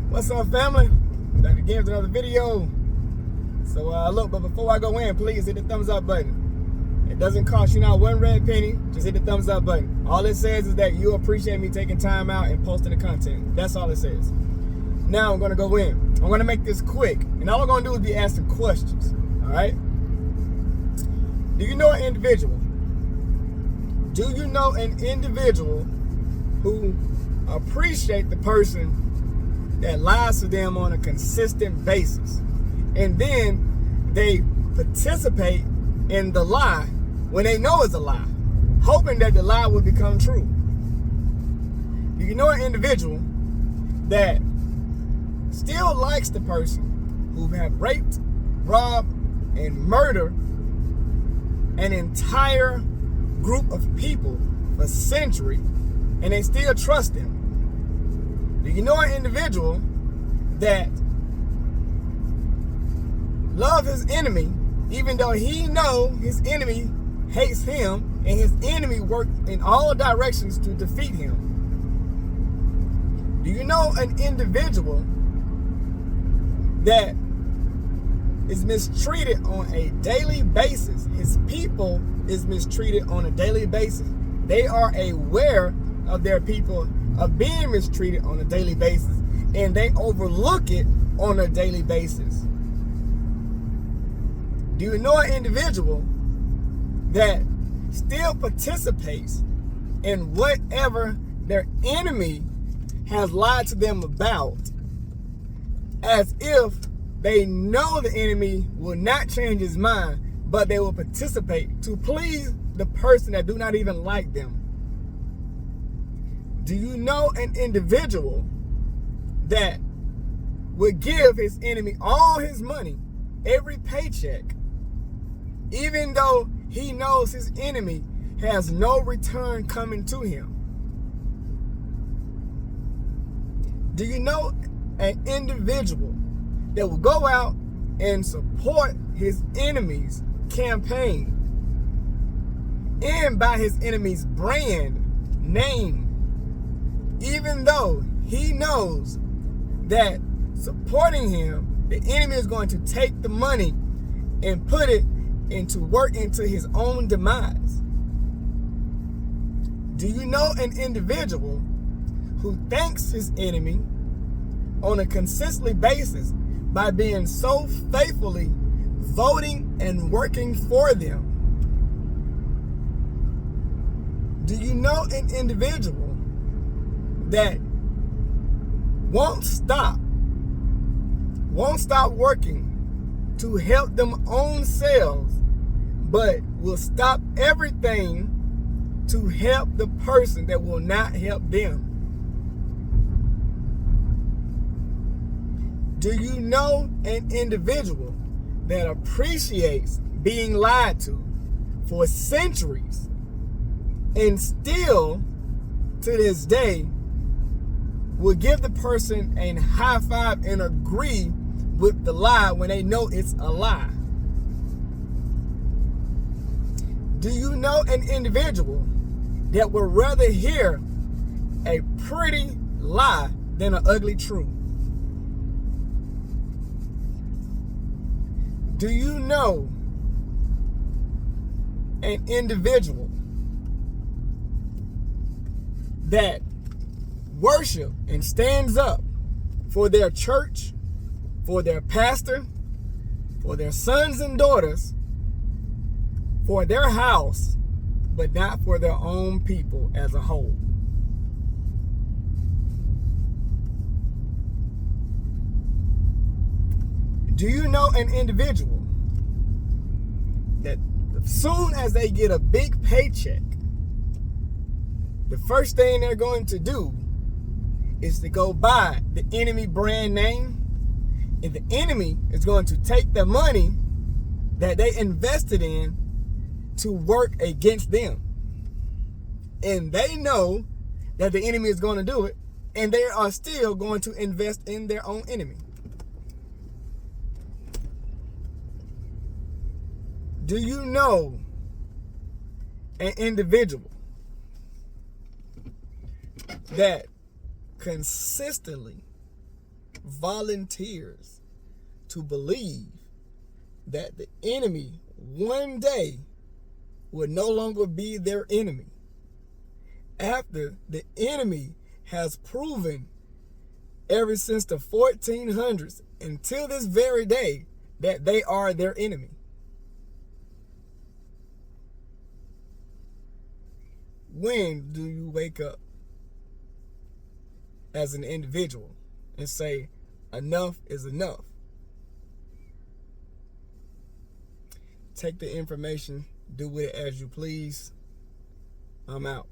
What's up, family? Back again with another video. So look, but before I go in, please hit the thumbs up button. It doesn't cost you not one red penny. Just hit the thumbs up button. All it says is that you appreciate me taking time out and posting the content. That's all it says. Now I'm gonna go in. I'm gonna make this quick, and all I'm gonna do is be asking questions. All right? Do you know an individual? Do you know an individual who appreciate the person that lies to them on a consistent basis, and then they participate in the lie when they know it's a lie, hoping that the lie will become true? Do you know an individual that still likes the person who have raped, robbed, and murdered an entire group of people for centuries, and they still trust them? Do you know an individual that loves his enemy, even though he know his enemy hates him, and his enemy works in all directions to defeat him? Do you know an individual that is mistreated on a daily basis? His people is mistreated on a daily basis. They are aware of their people of being mistreated on a daily basis, and they overlook it on a daily basis. Do you know an individual that still participates in whatever their enemy has lied to them about, as if they know the enemy will not change his mind, but they will participate to please the person that do not even like them? Do you know an individual that would give his enemy all his money, every paycheck, even though he knows his enemy has no return coming to him? Do you know an individual that will go out and support his enemy's campaign and buy his enemy's brand name, even though he knows that supporting him, the enemy is going to take the money and put it into work into his own demise? Do you know an individual who thanks his enemy on a consistent basis by being so faithfully voting and working for them? Do you know an individual that won't stop working to help them own selves, but will stop everything to help the person that will not help them? Do you know an individual that appreciates being lied to for centuries and still to this day will give the person a high five and agree with the lie when they know it's a lie? Do you know an individual that would rather hear a pretty lie than an ugly truth? Do you know an individual that worship and stands up for their church, for their pastor, for their sons and daughters, for their house, but not for their own people as a whole? Do you know an individual that as soon as they get a big paycheck, the first thing they're going to do is to go buy the enemy brand name, and the enemy is going to take the money that they invested in to work against them? And they know that the enemy is going to do it, and they are still going to invest in their own enemy. Do you know an individual that consistently volunteers to believe that the enemy one day will no longer be their enemy, after the enemy has proven ever since the 1400s until this very day that they are their enemy? When do you wake up as an individual and say, enough is enough? Take the information, do with it as you please. I'm out.